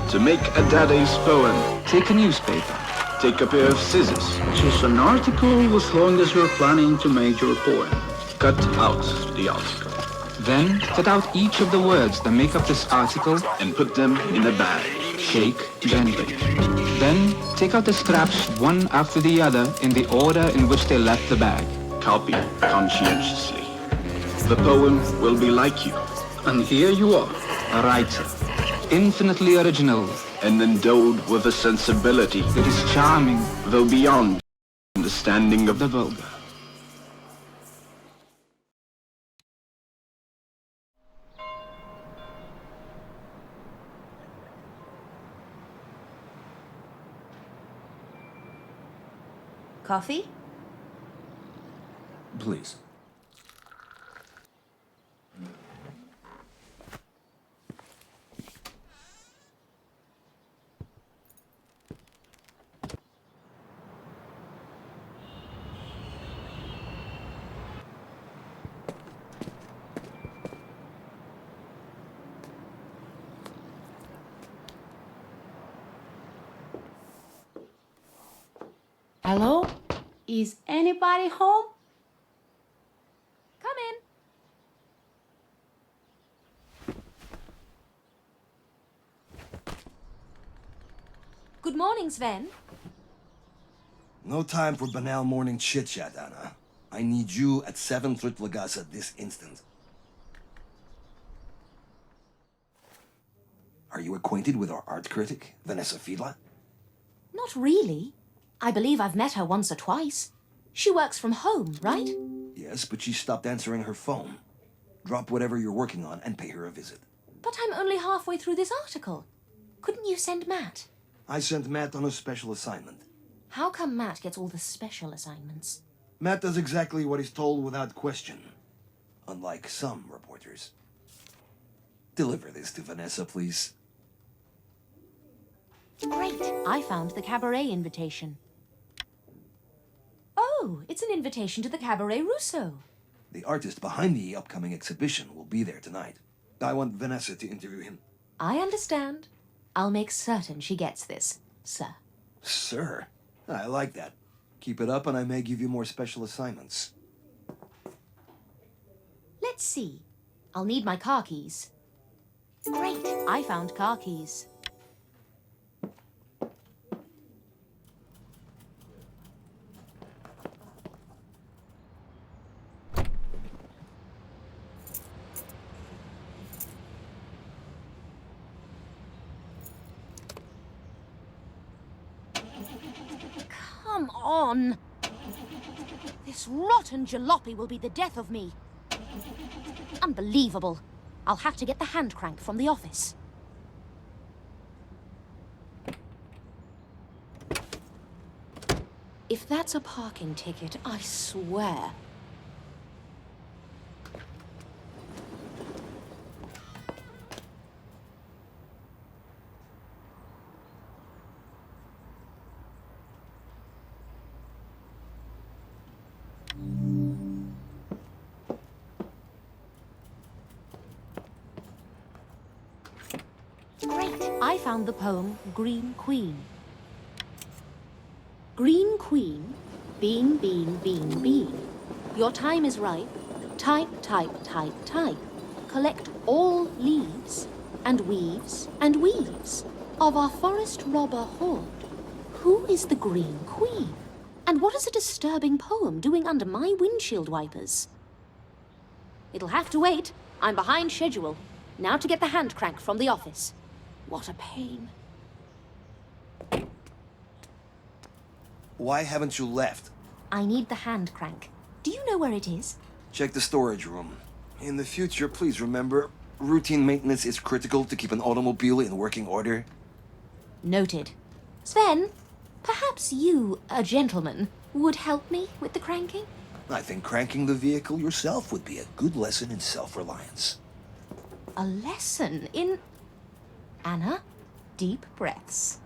To make a Dada's poem, Take a newspaper. take a pair of scissors. Choose an article as long as you're planning to make your poem. Cut out the article Then cut out each of the words that make up this article. and put them in a bag. Shake gently. Then take out the scraps one after the other in the order in which they left the bag. Copy conscientiously. The poem will be like you, And here you are. A writer, infinitely original, and endowed with a sensibility, that is charming, though beyond understanding of the vulgar. Coffee? Please. Hello? Is anybody home? Come in. Good morning, Sven. No time for banal morning chit-chat, Anna. I need you at 7 Trutlegasse this instant. Are you acquainted with our art critic, Vanessa Fiedler? Not really. I believe I've met her once or twice. She works from home, right? Yes, but she stopped answering her phone. Drop whatever you're working on and pay her a visit. But I'm only halfway through this article. Couldn't you send Matt? I sent Matt on a special assignment. How come Matt gets all the special assignments? Matt does exactly what he's told without question. Unlike some reporters. Deliver this to Vanessa, please. Great. I found the cabaret invitation. Oh, it's an invitation to the Cabaret Rousseau. The artist behind the upcoming exhibition will be there tonight. I want Vanessa to interview him. I understand. I'll make certain she gets this, sir. Sir? I like that. Keep it up and I may give you more special assignments. Let's see. I'll need my car keys. Great. I found car keys. Come on! This rotten jalopy will be the death of me. Unbelievable. I'll have to get the hand crank from the office. If that's a parking ticket, I swear. Great. I found the poem Green Queen. Green Queen, bean, bean, bean, bean. Your time is ripe. Type, type, type, type. Collect all leaves and weaves of our forest robber horde. Who is the Green Queen? And what is a disturbing poem doing under my windshield wipers? It'll have to wait. I'm behind schedule. Now to get the hand crank from the office. What a pain. Why haven't you left? I need the hand crank. Do you know where it is? Check the storage room. In the future, please remember, routine maintenance is critical to keep an automobile in working order. Noted. Sven, perhaps you, a gentleman, would help me with the cranking? I think cranking the vehicle yourself would be a good lesson in self-reliance. A lesson in... Anna, deep breaths.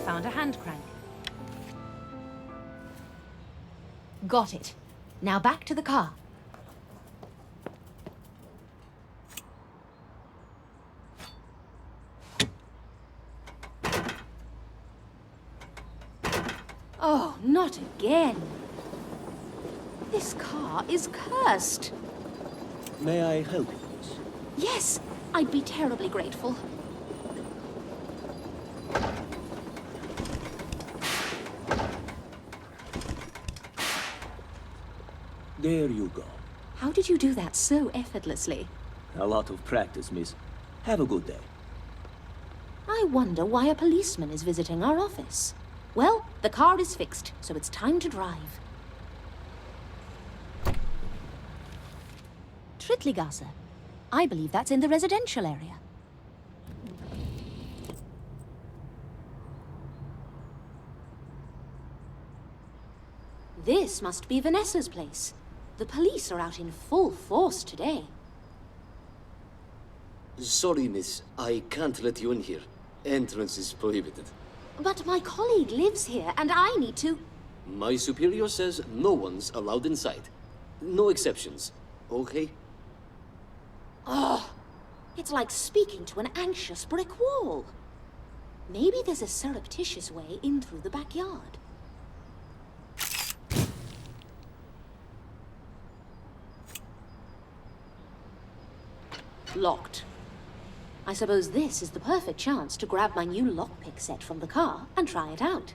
found a hand crank. Got it. Now back to the car. Oh, not again. This car is cursed. May I help you, miss? Yes, I'd be terribly grateful. There you go. How did you do that so effortlessly? A lot of practice, miss. Have a good day. I wonder why a policeman is visiting our office. Well, the car is fixed, so it's time to drive. Trittligasse. I believe that's in the residential area. This must be Vanessa's place. The police are out in full force today. Sorry, miss. I can't let you in here. Entrance is prohibited. But my colleague lives here, and I need to... My superior says no one's allowed inside. No exceptions, okay? Oh, it's like speaking to an anxious brick wall. Maybe there's a surreptitious way in through the backyard. Locked. I suppose this is the perfect chance to grab my new lockpick set from the car and try it out.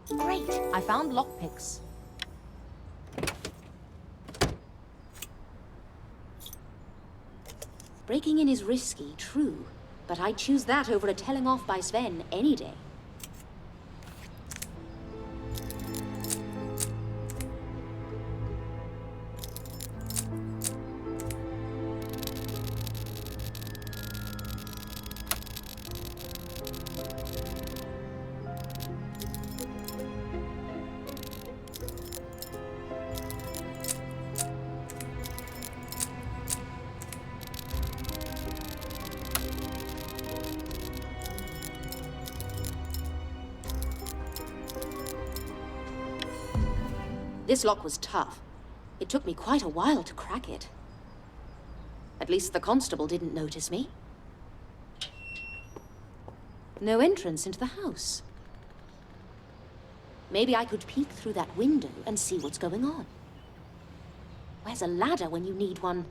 Great! I found lockpicks. Breaking in is risky, true, but I'd choose that over a telling off by Sven any day. This lock was tough. It took me quite a while to crack it. At least the constable didn't notice me. No entrance into the house. Maybe I could peek through that window and see what's going on. Where's a ladder when you need one?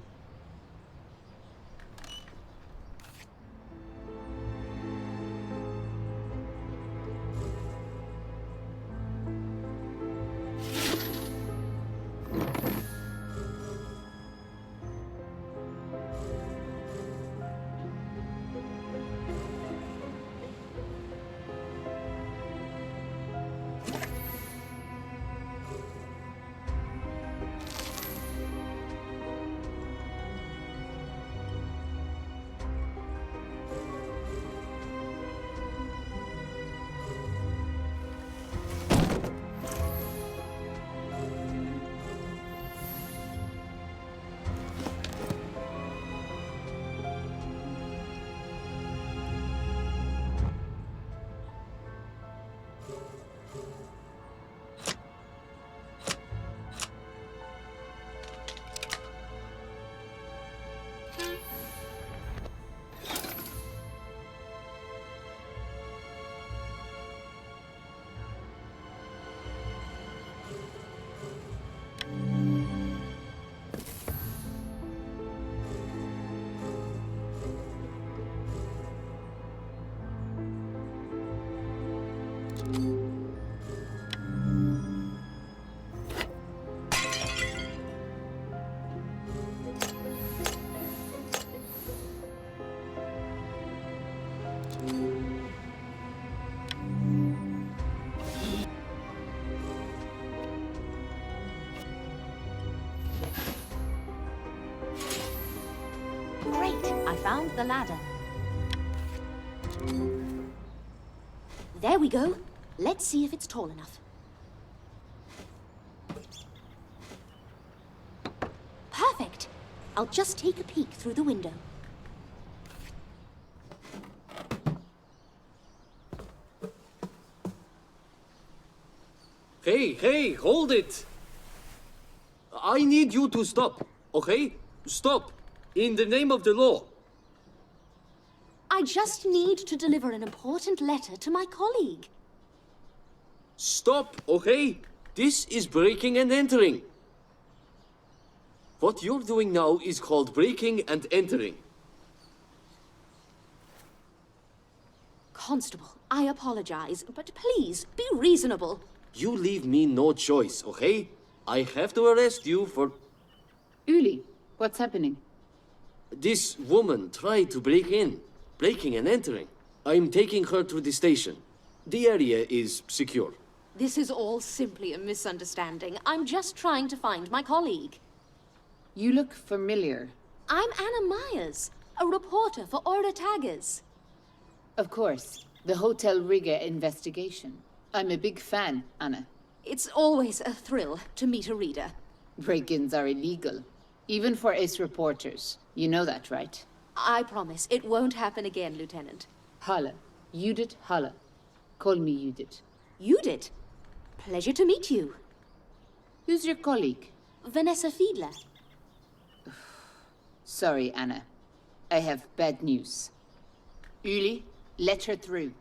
Great! I found the ladder. There we go. Let's see if it's tall enough. Perfect! I'll just take a peek through the window. Hey, hold it! I need you to stop, okay? Stop! In the name of the law. I just need to deliver an important letter to my colleague. Stop, okay? This is breaking and entering. What you're doing now is called breaking and entering. Constable, I apologize, but please be reasonable. You leave me no choice, okay? I have to arrest you for... Uli, what's happening? This woman tried to break in. Breaking and entering. I'm taking her to the station. The area is secure. This is all simply a misunderstanding. I'm just trying to find my colleague. You look familiar. I'm Anna Myers, a reporter for Order Taggers. Of course, the Hotel Riga investigation. I'm a big fan, Anna. It's always a thrill to meet a reader. Break-ins are illegal, even for ace reporters. You know that, right? I promise it won't happen again, Lieutenant. Halle. Judith Halle. Call me Judith. You did. Pleasure to meet you. Who's your colleague? Vanessa Fiedler. Sorry, Anna. I have bad news. Uli, let her through.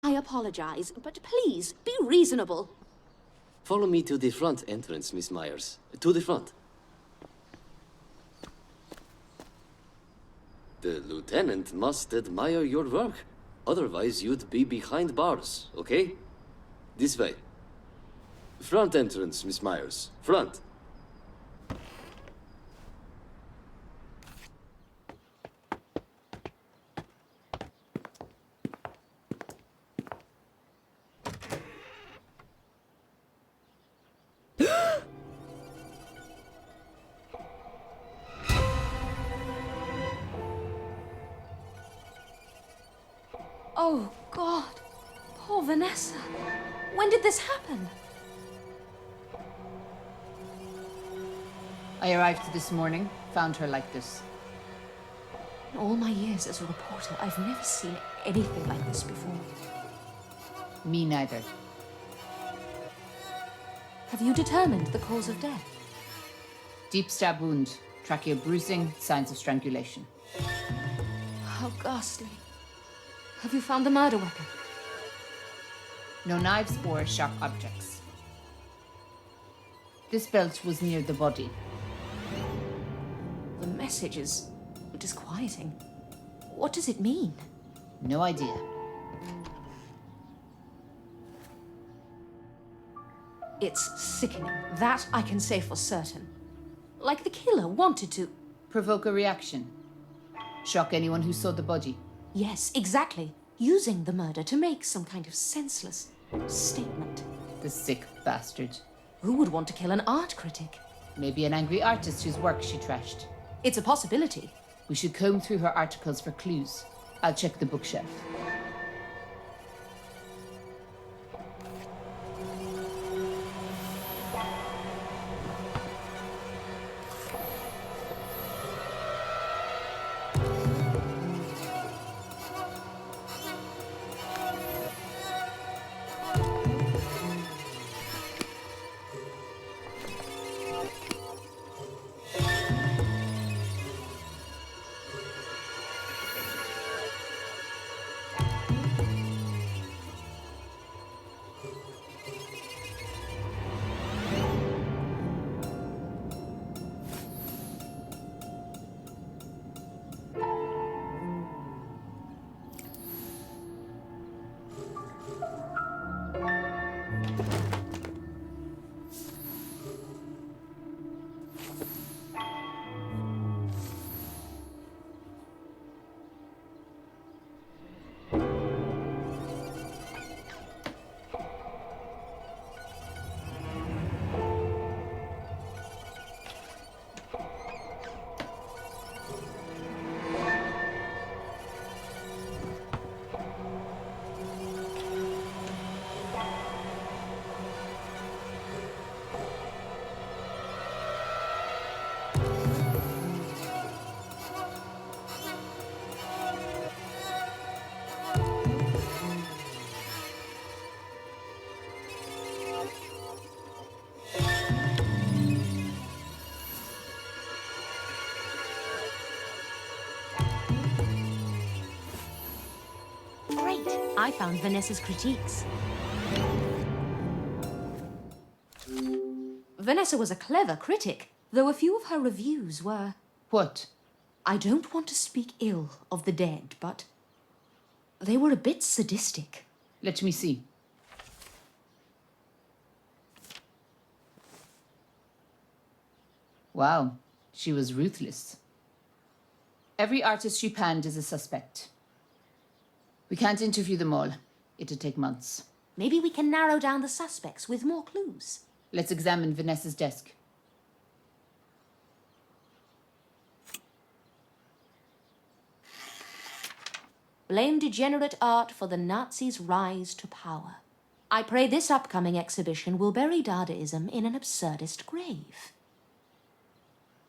I apologize, but please be reasonable. Follow me to the front entrance, Miss Myers. To the front. The lieutenant must admire your work. Otherwise, you'd be behind bars, okay? This way. Front entrance, Miss Myers. Front. Oh, God. Poor Vanessa. When did this happen? I arrived this morning, found her like this. In all my years as a reporter, I've never seen anything like this before. Me neither. Have you determined the cause of death? Deep stab wound, trachea bruising, signs of strangulation. How ghastly. Have you found the murder weapon? No knives or sharp objects. This belt was near the body. The message is disquieting. What does it mean? No idea. It's sickening. That I can say for certain. Like the killer wanted to... Provoke a reaction. Shock anyone who saw the body. Yes, exactly. Using the murder to make some kind of senseless statement. The sick bastard. Who would want to kill an art critic? Maybe an angry artist whose work she trashed. It's a possibility. We should comb through her articles for clues. I'll check the bookshelf. I found Vanessa's critiques. Vanessa was a clever critic, though a few of her reviews were... What? I don't want to speak ill of the dead, but they were a bit sadistic. Let me see. Wow, she was ruthless. Every artist she panned is a suspect. We can't interview them all. It'd take months. Maybe we can narrow down the suspects with more clues. Let's examine Vanessa's desk. Blame degenerate art for the Nazis' rise to power. I pray this upcoming exhibition will bury Dadaism in an absurdist grave.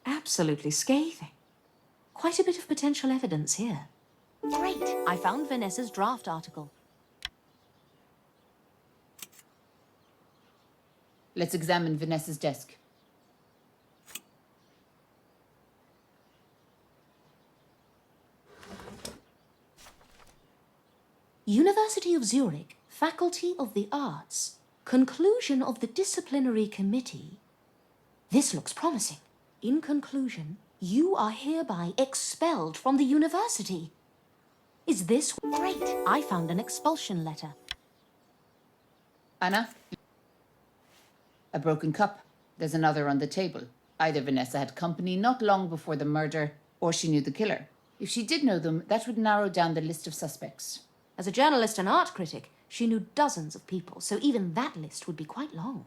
Absolutely scathing. Quite a bit of potential evidence here. Great! I found Vanessa's draft article. Let's examine Vanessa's desk. University of Zurich, Faculty of the Arts. Conclusion of the disciplinary committee. This looks promising. In conclusion, you are hereby expelled from the university. Is this great? I found an expulsion letter. Anna? A broken cup. There's another on the table. Either Vanessa had company not long before the murder, or she knew the killer. If she did know them, that would narrow down the list of suspects. As a journalist and art critic, she knew dozens of people, so even that list would be quite long.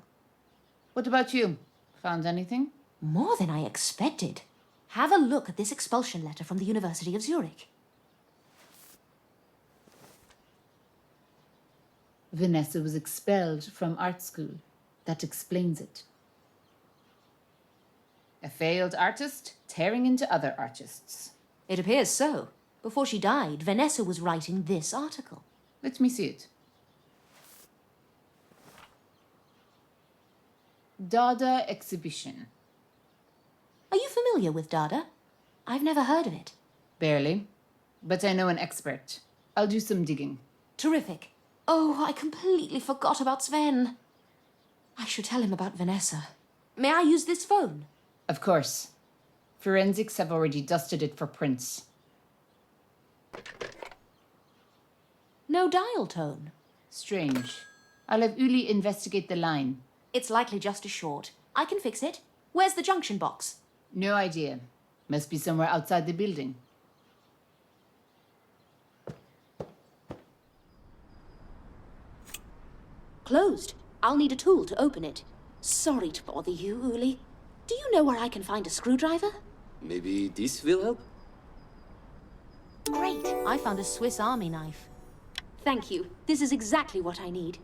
What about you? Found anything? More than I expected. Have a look at this expulsion letter from the University of Zurich. Vanessa was expelled from art school. That explains it. A failed artist tearing into other artists. It appears so. Before she died, Vanessa was writing this article. Let me see it. Dada exhibition. Are you familiar with Dada? I've never heard of it. Barely. But I know an expert. I'll do some digging. Terrific. Oh, I completely forgot about Sven. I should tell him about Vanessa. May I use this phone? Of course. Forensics have already dusted it for prints. No dial tone. Strange. I'll have Uli investigate the line. It's likely just a short. I can fix it. Where's the junction box? No idea. Must be somewhere outside the building. Closed. I'll need a tool to open it. Sorry to bother you, Uli. Do you know where I can find a screwdriver? Maybe this will help? Great. I found a Swiss Army knife. Thank you. This is exactly what I need.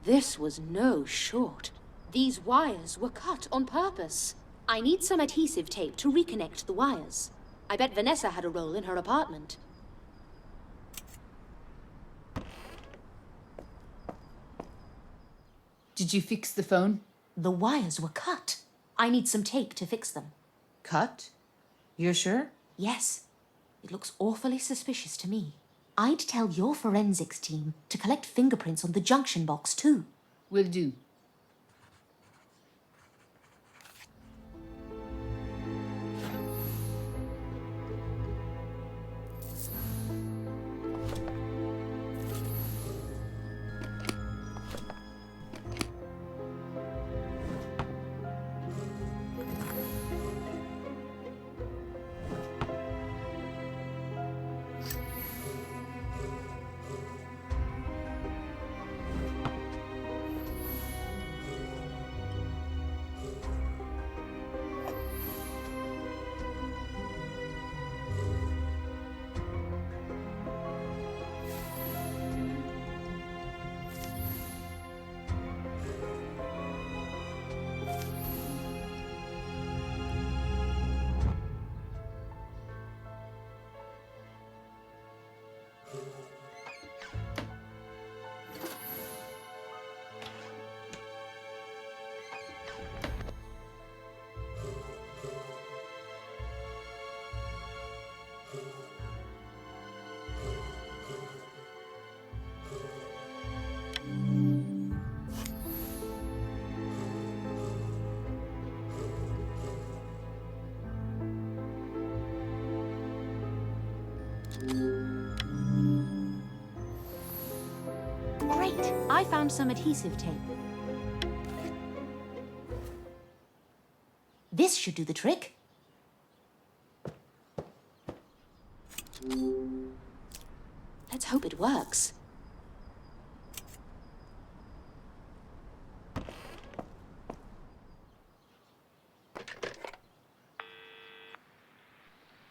This was no short. These wires were cut on purpose. I need some adhesive tape to reconnect the wires. I bet Vanessa had a roll in her apartment. Did you fix the phone? The wires were cut. I need some tape to fix them. Cut? You're sure? Yes. It looks awfully suspicious to me. I'd tell your forensics team to collect fingerprints on the junction box too. Will do. Great! I found some adhesive tape. This should do the trick. Let's hope it works.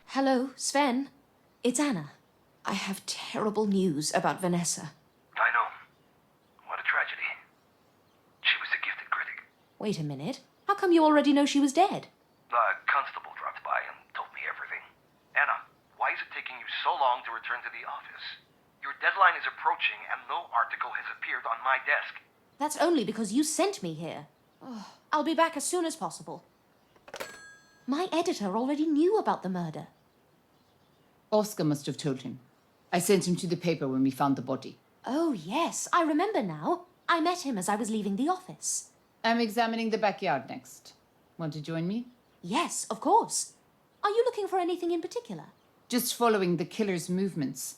Hello, Sven. It's Anna. I have terrible news about Vanessa. I know. What a tragedy. She was a gifted critic. Wait a minute. How come you already know she was dead? The constable dropped by and told me everything. Anna, why is it taking you so long to return to the office? Your deadline is approaching and no article has appeared on my desk. That's only because you sent me here. Oh, I'll be back as soon as possible. My editor already knew about the murder. Oscar must have told him. I sent him to the paper when we found the body. Oh, yes, I remember now. I met him as I was leaving the office. I'm examining the backyard next. Want to join me? Yes, of course. Are you looking for anything in particular? Just following the killer's movements.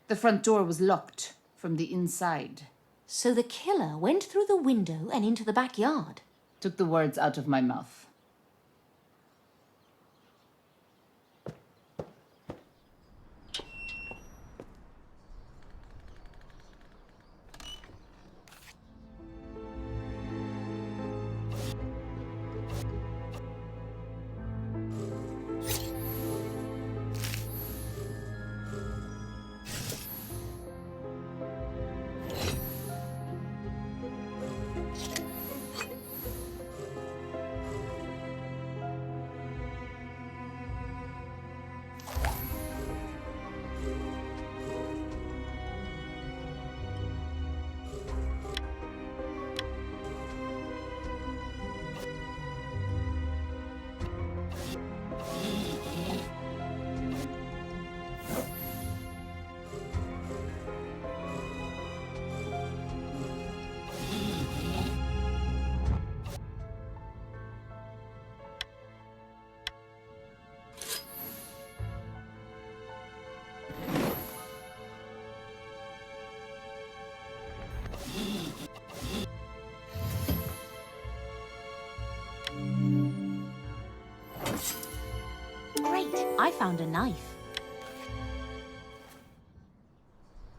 The front door was locked from the inside. So the killer went through the window and into the backyard. Took the words out of my mouth. Great, I found a knife.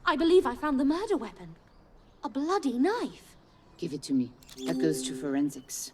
I believe I found the murder weapon. A bloody knife. Give it to me. That goes to forensics.